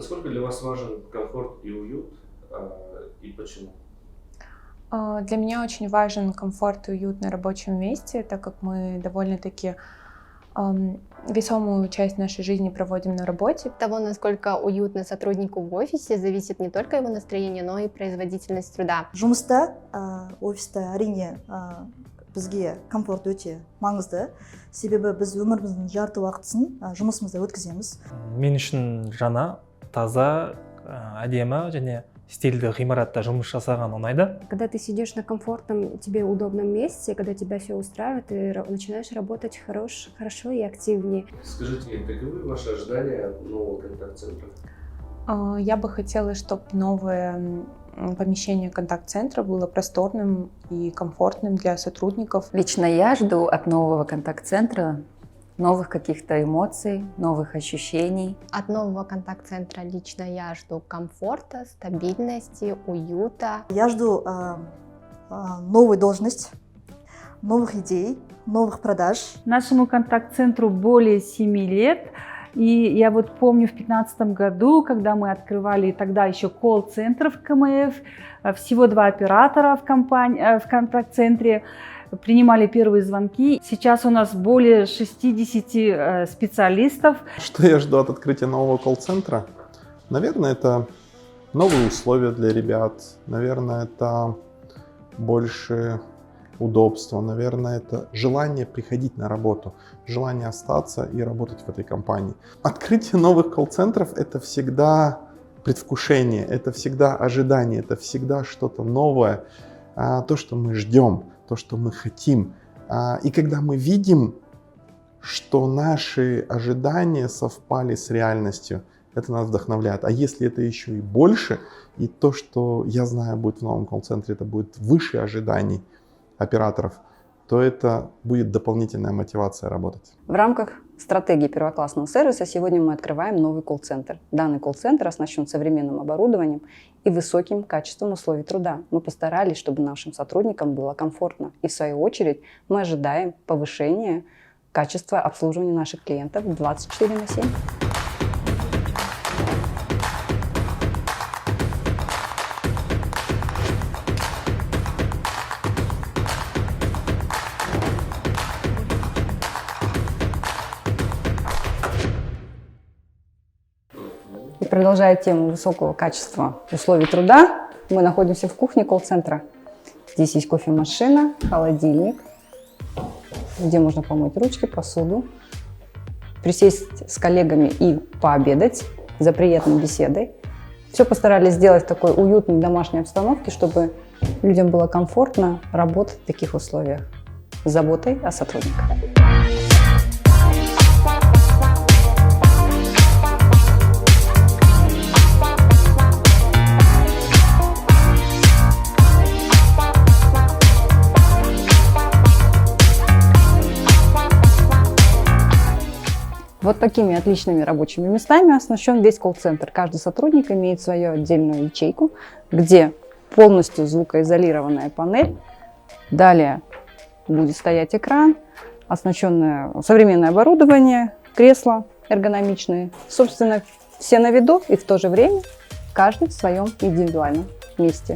Насколько для вас важен комфорт и уют, и почему? Для меня очень важен комфорт и уют на рабочем месте, так как мы довольно-таки весомую часть нашей жизни проводим на работе. От того, насколько уютно сотруднику в офисе, зависит не только его настроение, но и производительность труда. Жұмыста, офиста әрине бізге комфорт өте маңызды. Себебі біз өміріміздің жарты уақытысын жұмысымызда өткіземіз. Мен үшін жаңа, таза, әдемі және стильді ғимаратта жұмыс жасаған ұнайды. Когда ты сидишь на комфортном, тебе удобном месте, когда тебя все устраивает, ты начинаешь работать хорошо и активнее. Скажите, каковы ваши ожидания от нового контакт-центра? Я бы хотела, чтобы новое помещение контакт-центра было просторным и комфортным для сотрудников. Лично я жду от нового контакт-центра новых каких-то эмоций, новых ощущений. От нового контакт-центра лично я жду комфорта, стабильности, уюта. Я жду новую должность, новых идей, новых продаж. Нашему контакт-центру более 7 лет. И я вот помню в 2015 году, когда мы открывали тогда еще колл-центр в КМФ, всего 2 оператора в контакт-центре, принимали первые звонки. Сейчас у нас более 60 специалистов. Что я жду от открытия нового колл-центра? Наверное, это новые условия для ребят. Наверное, это больше удобства. Наверное, это желание приходить на работу, желание остаться и работать в этой компании. Открытие новых колл-центров – это всегда предвкушение, это всегда ожидание, это всегда что-то новое, то, что мы ждем, то, что мы хотим. И когда мы видим, что наши ожидания совпали с реальностью, это нас вдохновляет. А если это еще и больше, и то, что я знаю будет в новом колл-центре, это будет выше ожиданий операторов, то это будет дополнительная мотивация работать. В рамках стратегии первоклассного сервиса сегодня мы открываем новый колл-центр. Данный колл-центр оснащен современным оборудованием и высоким качеством условий труда. Мы постарались, чтобы нашим сотрудникам было комфортно. И в свою очередь мы ожидаем повышения качества обслуживания наших клиентов 24/7. И продолжая тему высокого качества условий труда, мы находимся в кухне колл-центра. Здесь есть кофемашина, холодильник, где можно помыть ручки, посуду, присесть с коллегами и пообедать за приятной беседой. Все постарались сделать в такой уютной домашней обстановке, чтобы людям было комфортно работать в таких условиях с заботой о сотрудниках. Вот такими отличными рабочими местами оснащен весь колл-центр. Каждый сотрудник имеет свою отдельную ячейку, где полностью звукоизолированная панель. Далее будет стоять экран, оснащенное современное оборудование, кресла эргономичные. Собственно, все на виду и в то же время каждый в своем индивидуальном месте.